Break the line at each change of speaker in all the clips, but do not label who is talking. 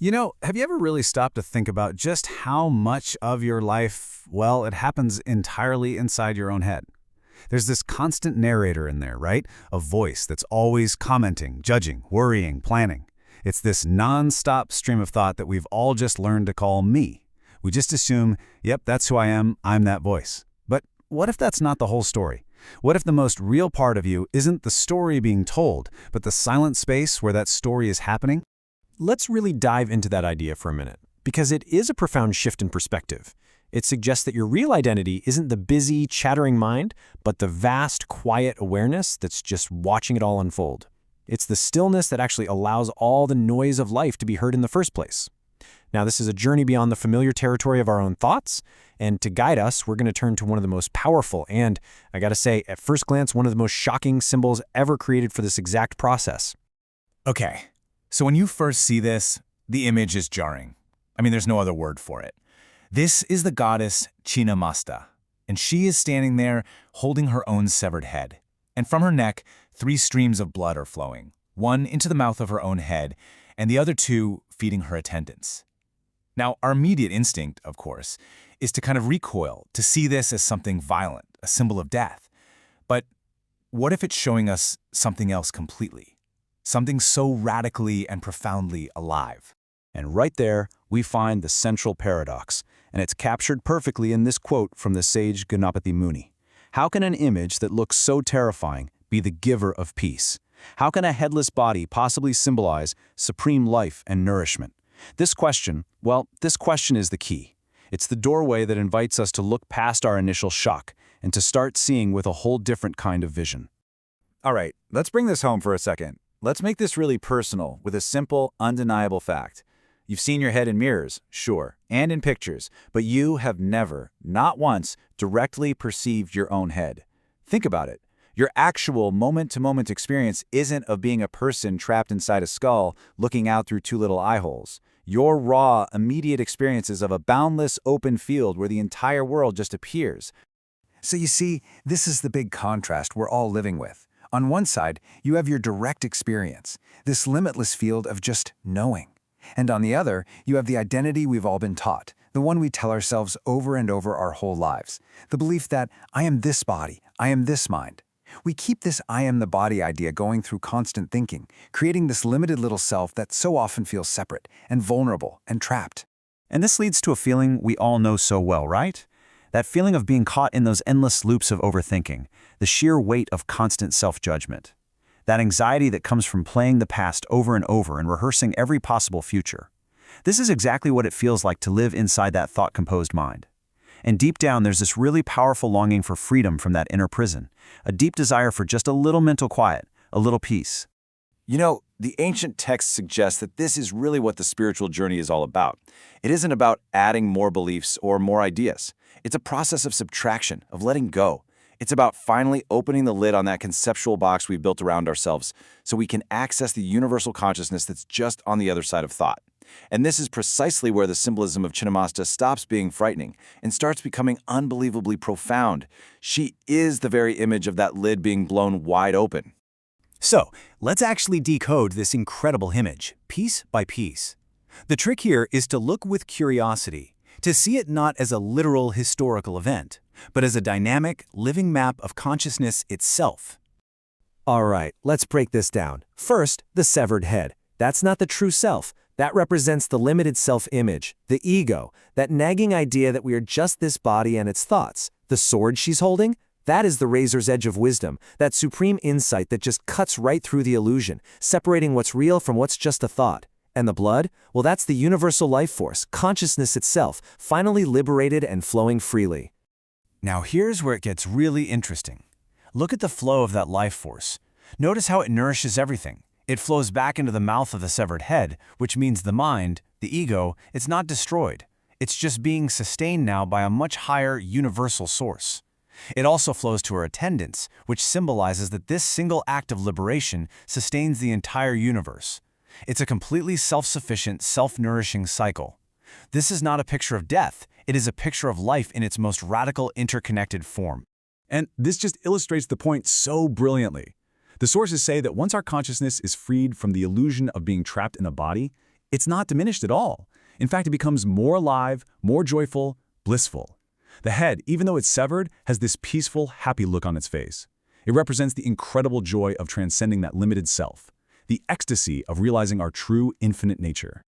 Have you ever really stopped to think about just how much of your life, well, it happens entirely inside your own head? There's this constant narrator in there, right? A voice that's always commenting, judging, worrying, planning. It's this non-stop stream of thought that we've all just learned to call me. We just assume, yep, that's who I am, I'm that voice. But what if that's not the whole story? What if the most real part of you isn't the story being told, but the silent space where that story is happening?
Let's really dive into that idea for a minute, because it is a profound shift in perspective. It suggests that your real identity isn't the busy, chattering mind, but the vast, quiet awareness that's just watching it all unfold. It's the stillness that actually allows all the noise of life to be heard in the first place. Now, this is a journey beyond the familiar territory of our own thoughts, and to guide us, we're going to turn to one of the most powerful and, I gotta say, at first glance, one of the most shocking symbols ever created for this exact process.
Okay, so when you first see this, the image is jarring. I mean, there's no other word for it. This is the goddess Chhinnamasta, and she is standing there holding her own severed head. And from her neck, 3 streams of blood are flowing, one into the mouth of her own head, and the other 2 feeding her attendants. Now, our immediate instinct, of course, is to kind of recoil, to see this as something violent, a symbol of death. But what if it's showing us something else completely? Something so radically and profoundly alive?
And right there, we find the central paradox, and it's captured perfectly in this quote from the sage Ganapati Muni. How can an image that looks so terrifying be the giver of peace? How can a headless body possibly symbolize supreme life and nourishment? This question is the key. It's the doorway that invites us to look past our initial shock and to start seeing with a whole different kind of vision.
All right, let's bring this home for a second. Let's make this really personal with a simple, undeniable fact. You've seen your head in mirrors, sure, and in pictures, but you have never, not once, directly perceived your own head. Think about it. Your actual moment-to-moment experience isn't of being a person trapped inside a skull looking out through 2 little eye holes. Your raw, immediate experiences of a boundless open field where the entire world just appears.
So you see, this is the big contrast we're all living with. On one side, you have your direct experience, this limitless field of just knowing. And on the other, you have the identity we've all been taught, the one we tell ourselves over and over our whole lives, the belief that I am this body, I am this mind. We keep this I am the body idea going through constant thinking, creating this limited little self that so often feels separate and vulnerable and trapped.
And this leads to a feeling we all know so well, right? That feeling of being caught in those endless loops of overthinking, the sheer weight of constant self-judgment. That anxiety that comes from playing the past over and over and rehearsing every possible future. This is exactly what it feels like to live inside that thought-composed mind. And deep down, there's this really powerful longing for freedom from that inner prison, a deep desire for just a little mental quiet, a little peace.
You know, the ancient texts suggest that this is really what the spiritual journey is all about. It isn't about adding more beliefs or more ideas. It's a process of subtraction, of letting go. It's about finally opening the lid on that conceptual box we built around ourselves so we can access the universal consciousness that's just on the other side of thought. And this is precisely where the symbolism of Chhinnamasta stops being frightening and starts becoming unbelievably profound. She is the very image of that lid being blown wide open.
So, let's actually decode this incredible image, piece by piece. The trick here is to look with curiosity, to see it not as a literal historical event, but as a dynamic, living map of consciousness itself.
All right, let's break this down. First, the severed head. That's not the true self. That represents the limited self-image, the ego, that nagging idea that we are just this body and its thoughts. The sword she's holding? That is the razor's edge of wisdom, that supreme insight that just cuts right through the illusion, separating what's real from what's just a thought. And the blood? Well, that's the universal life force, consciousness itself, finally liberated and flowing freely.
Now here's where it gets really interesting. Look at the flow of that life force. Notice how it nourishes everything. It flows back into the mouth of the severed head, which means the mind, the ego, it's not destroyed. It's just being sustained now by a much higher universal source. It also flows to her attendants, which symbolizes that this single act of liberation sustains the entire universe. It's a completely self-sufficient, self-nourishing cycle. This is not a picture of death. It is a picture of life in its most radical, interconnected form.
And this just illustrates the point so brilliantly. The sources say that once our consciousness is freed from the illusion of being trapped in a body, It's not diminished at all. In fact, it becomes more alive, more joyful, blissful. The head, even though it's severed, has this peaceful, happy look on its face. It represents the incredible joy of transcending that limited self, the ecstasy of realizing our true, infinite nature.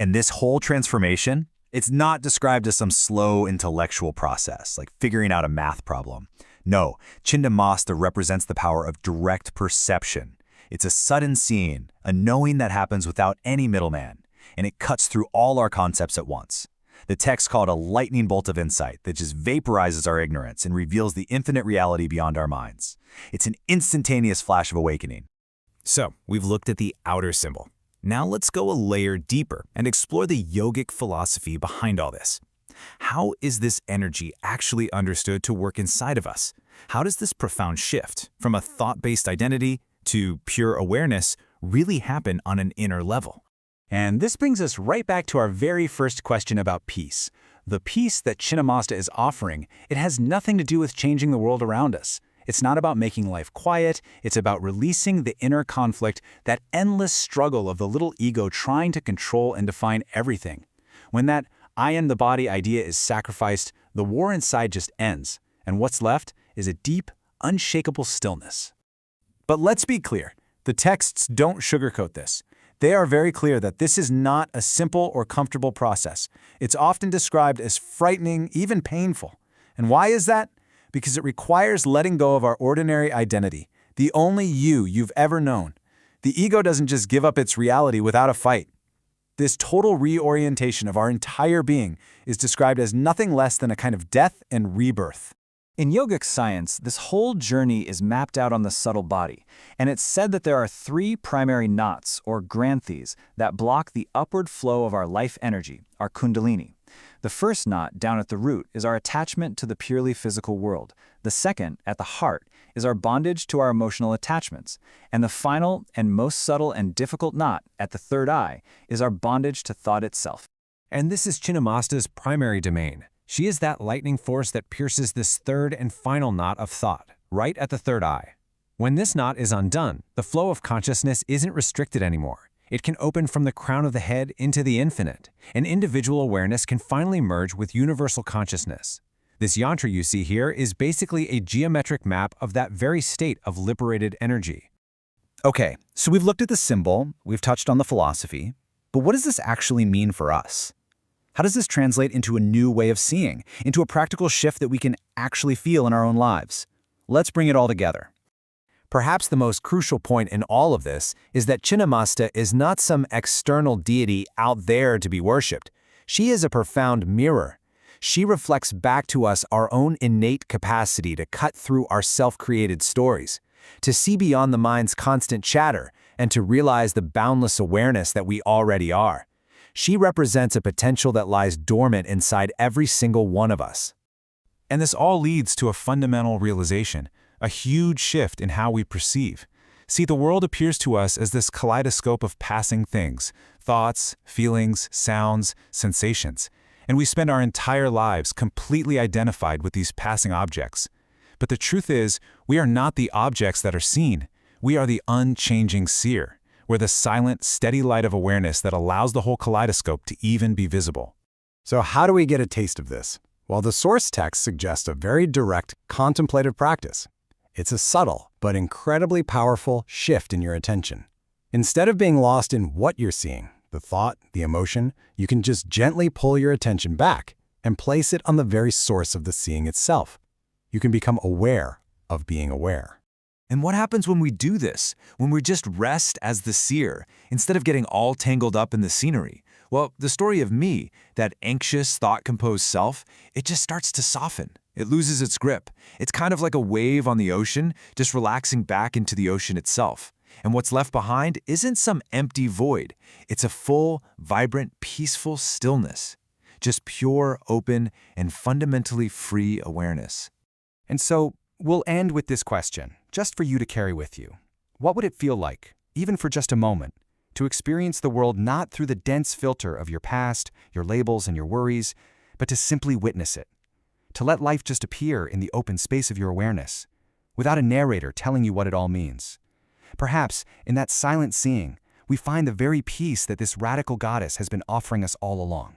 And this whole transformation, it's not described as some slow intellectual process, like figuring out a math problem. No, Chhinnamasta represents the power of direct perception. It's a sudden seeing, a knowing that happens without any middleman, and it cuts through all our concepts at once. The text called a lightning bolt of insight that just vaporizes our ignorance and reveals the infinite reality beyond our minds. It's an instantaneous flash of awakening.
So, we've looked at the outer symbol. Now let's go a layer deeper and explore the yogic philosophy behind all this. How is this energy actually understood to work inside of us? How does this profound shift from a thought-based identity to pure awareness really happen on an inner level?
And this brings us right back to our very first question about peace. The peace that Chhinnamasta is offering, it has nothing to do with changing the world around us. It's not about making life quiet, it's about releasing the inner conflict, that endless struggle of the little ego trying to control and define everything. When that I am the body idea is sacrificed, the war inside just ends, and what's left is a deep, unshakable stillness. But let's be clear, the texts don't sugarcoat this. They are very clear that this is not a simple or comfortable process. It's often described as frightening, even painful. And why is that? Because it requires letting go of our ordinary identity, the only you've ever known. The ego doesn't just give up its reality without a fight. This total reorientation of our entire being is described as nothing less than a kind of death and rebirth. In yogic science, this whole journey is mapped out on the subtle body, and it's said that there are 3 primary knots, or granthis, that block the upward flow of our life energy, our Kundalini. The first knot, down at the root, is our attachment to the purely physical world. The second, at the heart, is our bondage to our emotional attachments. And the final and most subtle and difficult knot, at the third eye, is our bondage to thought itself.
And this is Chinnamasta's primary domain. She is that lightning force that pierces this third and final knot of thought, right at the third eye. When this knot is undone, the flow of consciousness isn't restricted anymore. It can open from the crown of the head into the infinite, and individual awareness can finally merge with universal consciousness. This yantra you see here is basically a geometric map of that very state of liberated energy.
Okay, so we've looked at the symbol, we've touched on the philosophy, but what does this actually mean for us? How does this translate into a new way of seeing, into a practical shift that we can actually feel in our own lives? Let's bring it all together.
Perhaps the most crucial point in all of this is that Chinnamasta is not some external deity out there to be worshipped. She is a profound mirror. She reflects back to us our own innate capacity to cut through our self-created stories, to see beyond the mind's constant chatter, and to realize the boundless awareness that we already are. She represents a potential that lies dormant inside every single one of us.
And this all leads to a fundamental realization, a huge shift in how we perceive. See, the world appears to us as this kaleidoscope of passing things, thoughts, feelings, sounds, sensations, and we spend our entire lives completely identified with these passing objects. But the truth is, we are not the objects that are seen. We are the unchanging seer. We're the silent, steady light of awareness that allows the whole kaleidoscope to even be visible.
So how do we get a taste of this? Well, the source text suggests a very direct, contemplative practice. It's a subtle, but incredibly powerful shift in your attention. Instead of being lost in what you're seeing, the thought, the emotion, you can just gently pull your attention back and place it on the very source of the seeing itself. You can become aware of being aware.
And what happens when we do this, when we just rest as the seer, instead of getting all tangled up in the scenery? Well, the story of me, that anxious, thought-composed self, it just starts to soften. It loses its grip. It's kind of like a wave on the ocean, just relaxing back into the ocean itself. And what's left behind isn't some empty void. It's a full, vibrant, peaceful stillness. Just pure, open, and fundamentally free awareness.
And so, we'll end with this question, just for you to carry with you. What would it feel like, even for just a moment, to experience the world not through the dense filter of your past, your labels, and your worries, but to simply witness it? To let life just appear in the open space of your awareness, without a narrator telling you what it all means. Perhaps, in that silent seeing, we we find the very peace that this radical goddess has been offering us all along.